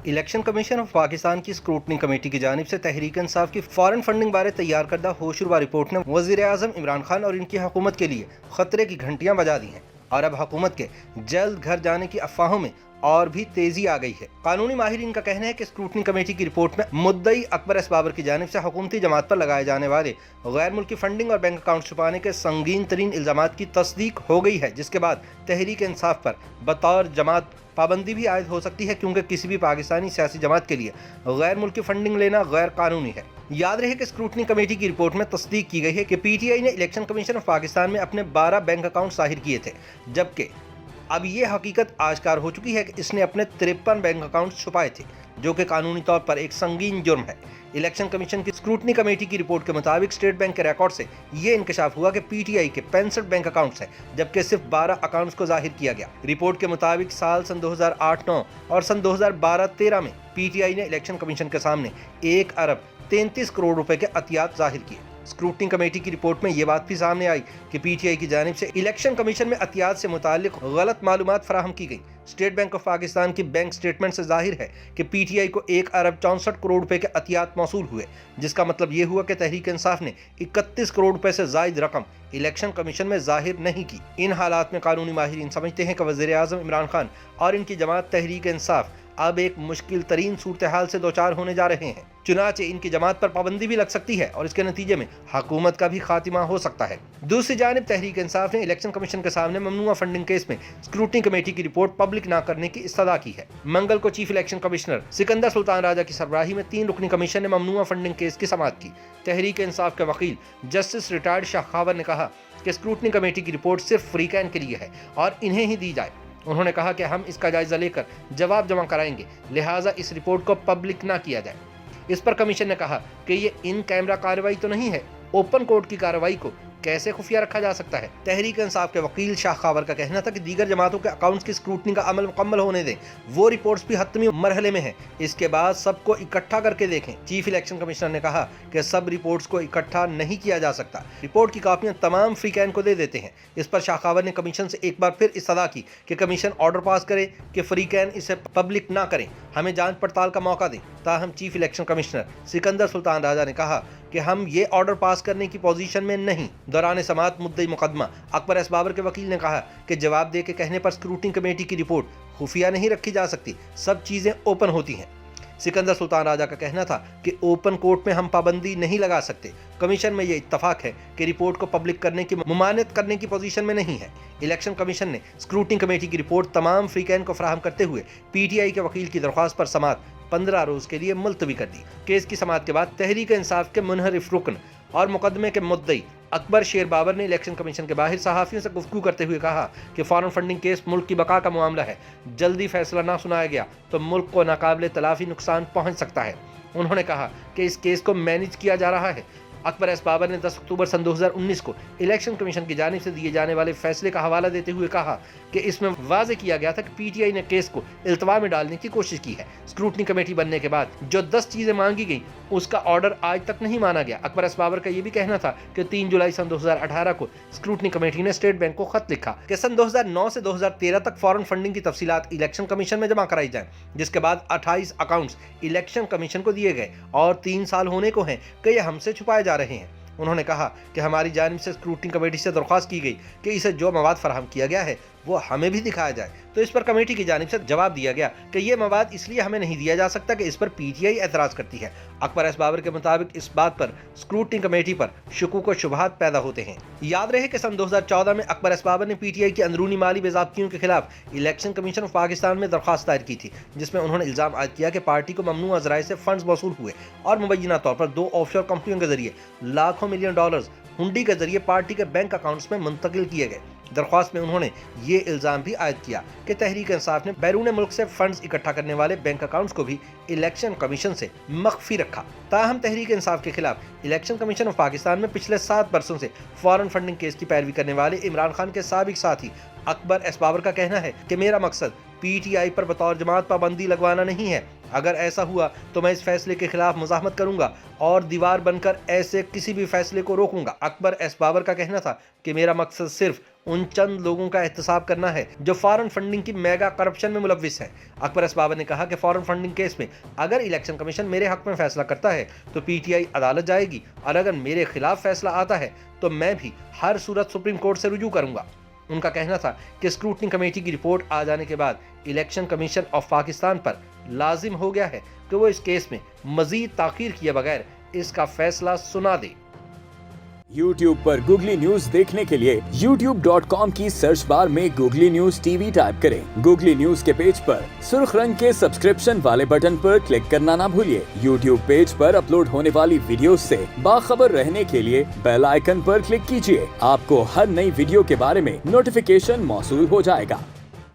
Election commission of Pakistan की scrutiny committee की जानिब से तहरीक इंसाफ की फॉरेन फंडिंग बारे तैयार करदा होशरुबा रिपोर्ट ने वज़ीर आज़म इमरान खान और इनकी हुकूमत के लिए खतरे की घंटियां बजा दी हैं और अब हुकूमत के जल्द घर जाने की अफवाहों में और भी तेजी आ गई है। कानूनी माहिरीन का कहना है कि स्क्रूटनी कमेटी की रिपोर्ट में मुद्दई अकबर एस बाबर की जानिब से हुकूमती जमात पर लगाए जाने वाले गैर मुल्की फंडिंग और बैंक अकाउंट छुपाने के संगीन तरीन इल्जामात की तस्दीक हो गई है, जिसके बाद तहरीक इंसाफ पर बतौर जमात पाबंदी भी आयद हो सकती है, क्योंकि किसी भी पाकिस्तानी सियासी जमात के लिए गैर मुल्की फंडिंग लेना गैर कानूनी है। याद रहे कि स्क्रूटनी कमेटी की रिपोर्ट में तस्दीक की गई है कि पीटीआई ने इलेक्शन कमीशन ऑफ पाकिस्तान में अपने 12 बैंक अकाउंट जाहिर किए थे, जबकि अब ये हकीकत आश्कार हो चुकी है कि इसने अपने 53 बैंक अकाउंट छुपाए थे, जो कि कानूनी तौर पर एक संगीन जुर्म है। इलेक्शन कमीशन की स्क्रूटनी कमेटी की रिपोर्ट के मुताबिक स्टेट बैंक के रिकॉर्ड से ये इंकशाफ हुआ कि पीटीआई के 65 बैंक अकाउंट्स हैं, जबकि सिर्फ 12 अकाउंट्स को जाहिर किया गया। रिपोर्ट के मुताबिक सन 2008-9 और सन 2012-13 में पीटीआई ने इलेक्शन कमीशन के सामने 1 अरब 33 करोड़ रुपए के अतियात जाहिर किए। स्क्रूटनी कमेटी की रिपोर्ट में यह बात भी सामने आई कि पीटीआई की जानिब से इलेक्शन कमीशन में अतियात से मुताल्लिक गलत मालूमात फराहम की गई। स्टेट बैंक ऑफ पाकिस्तान की बैंक स्टेटमेंट से जाहिर है कि पीटीआई को 1 अरब 64 करोड़ रुपए के अतियात मौसूल हुए, जिसका मतलब ये हुआ कि तहरीक इंसाफ ने 31 करोड़ रुपए से जायद रकम इलेक्शन कमीशन में जाहिर नहीं की। इन हालात में कानूनी माहिरीन समझते हैं कि वज़ीर आज़म इमरान खान और इनकी जमात तहरीक इंसाफ अब एक मुश्किल तरीन सूरत हाल से दोचार होने जा रहे हैं। चुनाचे इनकी जमात पर पाबंदी भी लग सकती है और इसके नतीजे में हुकूमत का भी खात्मा हो सकता है। दूसरी जानिब तहरीक इंसाफ ने इलेक्शन कमीशन के सामने ममनुआ फंडिंग केस में स्क्रूटनी कमेटी की रिपोर्ट पब्लिक न करने की इस्तदा की है। मंगल को chief election commissioner Sikandar Sultan Raja की सरबराही में 3 रुकनी कमीशन ने ममनुआ फंडिंग केस की समाअत की। तहरीक इंसाफ के वकील जस्टिस रिटायर्ड शाह खावर ने कहा कि स्क्रूटनी कमेटी की रिपोर्ट सिर्फ फ्रीकैन के लिए है और इन्हें ही दी जाए। उन्होंने कहा कि हम इसका जायजा लेकर जवाब जमा कराएंगे, लिहाजा इस रिपोर्ट को पब्लिक ना किया जाए। इस पर कमीशन ने कहा कि ये इन कैमरा कार्रवाई तो नहीं है, ओपन कोर्ट की कार्रवाई को कैसे खुफिया रखा जा सकता है। तहरीक इंसाफ के वकील शाह खावर का कहना था कि दीगर जमातों के अकाउंट्स की स्क्रूटनी का अमल मुकम्मल होने दें, वो रिपोर्ट्स भी हतमी मरहले में हैं, इसके बाद सबको इकट्ठा करके देखें। चीफ इलेक्शन कमिश्नर ने कहा कि सब रिपोर्ट्स को इकट्ठा नहीं किया जा सकता, रिपोर्ट की कापियां तमाम फ्रीकैन को दे देते हैं। इस पर शाह खावर ने कमीशन से एक बार फिर इस्तदा की कि कमीशन ऑर्डर पास करे कि फ्रीकैन इसे पब्लिक ना करें, हमें जांच पड़ताल का मौका दें। ताहम chief election commissioner Sikandar Sultan Raja ने कहा कि हम ये ऑर्डर पास करने की पोजीशन में नहीं। दौरान समाअत मुद्दई मुकदमा अकबर एस बाबर के वकील ने कहा कि जवाब दे के कहने पर स्क्रूटनी कमेटी की रिपोर्ट खुफिया नहीं रखी जा सकती, सब चीजें ओपन होती हैं। सिकंदर सुल्तान राजा का कहना था कि ओपन कोर्ट में हम पाबंदी नहीं लगा सकते। कमीशन में ये इत्तफाक है कि रिपोर्ट को पब्लिक करने की मुमानत करने की पोजीशन में नहीं है। इलेक्शन कमीशन ने स्क्रूटनी कमेटी की रिपोर्ट तमाम फ्रीकैन को फराहम करते हुए पीटीआई के वकील की दरख्वास्त पर समाअत 15 रोज के लिए मुलतवी कर दी। केस की समाअत के बाद तहरीक इंसाफ के मुनहरिफ रुकन और मुकदमे के मुद्दई अकबर शेर बाबर ने इलेक्शन कमीशन के बाहर सहाफ़ियों से गुफ्तगू करते हुए कहा कि फॉरेन फंडिंग केस मुल्क की बका का मामला है, जल्दी फैसला ना सुनाया गया तो मुल्क को नाकाबिले तलाफी नुकसान पहुंच सकता है। उन्होंने कहा कि इस केस को मैनेज किया जा रहा है। अकबर एस बाबर ने 10 अक्टूबर सन 2019 को इलेक्शन कमीशन की जानिब से दिए जाने वाले फैसले का हवाला देते हुए कहा कि इसमें वाज़ेह किया गया था कि पीटीआई ने केस को इल्तवा में डालने की कोशिश की है। स्क्रूटनी कमेटी बनने के बाद जो 10 चीज़ें मांगी गई उसका ऑर्डर आज तक नहीं माना गया। अकबर एस बाबर का यह भी कहना था कि 3 जुलाई सन 2018 को स्क्रूटनी कमेटी ने स्टेट बैंक को खत लिखा कि सन 2009 से 2013 तक फॉरेन फंडिंग की तफसीलात इलेक्शन कमीशन में जमा कराई जाए, जिसके बाद 28 अकाउंट्स इलेक्शन कमीशन को दिए गए और 3 साल होने को हैं कि ये हमसे छुपाए जा रहे हैं। उन्होंने कहा कि हमारी जानिब से स्क्रूटनी कमेटी से दरख्वास्त की गई कि इसे जो मवाद फराहम किया गया है वो हमें भी दिखाया जाए, तो इस पर कमेटी की जानिब से जवाब दिया गया कि ये मवाद इसलिए हमें नहीं दिया जा सकता कि इस पर पीटीआई एतराज़ करती है। अकबर एस बाबर के मुताबिक इस बात पर स्क्रूटनी कमेटी पर शुकूक व शुबहात पैदा होते हैं। याद रहे कि सन 2014 में अकबर एस बाबर ने पीटीआई की अंदरूनी माली बेज़ाब्तियों के खिलाफ इलेक्शन कमीशन ऑफ पाकिस्तान में दरख्वास्त दायर की थी, जिसमें उन्होंने इल्ज़ाम आयद किया कि पार्टी को ममनुआ ज़राए से फंड्स मौसूल हुए और मुबैना तौर पर 2 ऑफशोर कंपनियों के जरिए लाखों मिलियन डॉलर्स हुंडी के जरिए पार्टी के बैंक अकाउंट्स में मुंतकिल किए गए। दरख्वास्त में उन्होंने ये इल्ज़ाम भी आयद किया कि तहरीक इंसाफ ने बैरून मुल्क से फंड्स इकट्ठा करने वाले बैंक अकाउंट्स को भी इलेक्शन कमीशन से मख्फी रखा। ताहम तहरीक इंसाफ के खिलाफ इलेक्शन कमीशन ऑफ पाकिस्तान में पिछले 7 बरसों से फॉरेन फंडिंग केस की पैरवी करने वाले इमरान खान के साबिक साथी अकबर एस बाबर का कहना है कि मेरा मकसद PTI पर बतौर जमात पाबंदी लगवाना नहीं है। अगर ऐसा हुआ तो मैं इस फैसले के खिलाफ मुज़ाहमत करूंगा और दीवार बनकर ऐसे किसी भी फैसले को रोकूंगा। अकबर एस बाबर का कहना था कि मेरा मकसद सिर्फ उन चंद लोगों का एहतसाब करना है जो फॉरेन फंडिंग की मेगा करप्शन में मुलव्विस है। अकबर एस बाबर ने कहा कि फॉरेन फंडिंग केस में अगर इलेक्शन कमीशन मेरे हक में फैसला करता है तो PTI अदालत जाएगी और अगर मेरे खिलाफ फैसला आता है तो मैं भी हर सूरत सुप्रीम कोर्ट से रुजू करूंगा। उनका कहना था कि स्क्रूटनी कमेटी की रिपोर्ट आ जाने के बाद इलेक्शन कमीशन ऑफ पाकिस्तान पर लाजिम हो गया है कि वो इस केस में मजीद ताखीर किए बगैर इसका फैसला सुना दे। YouTube पर गूगली न्यूज देखने के लिए youtube.com की सर्च बार में गूगली न्यूज TV टाइप करें। गूगली न्यूज के पेज पर सुर्ख रंग के सब्सक्रिप्शन वाले बटन पर क्लिक करना ना भूलिए। YouTube पेज पर अपलोड होने वाली वीडियोस से बाखबर रहने के लिए बेल आइकन पर क्लिक कीजिए। आपको हर नई वीडियो के बारे में नोटिफिकेशन मौसूल हो जाएगा।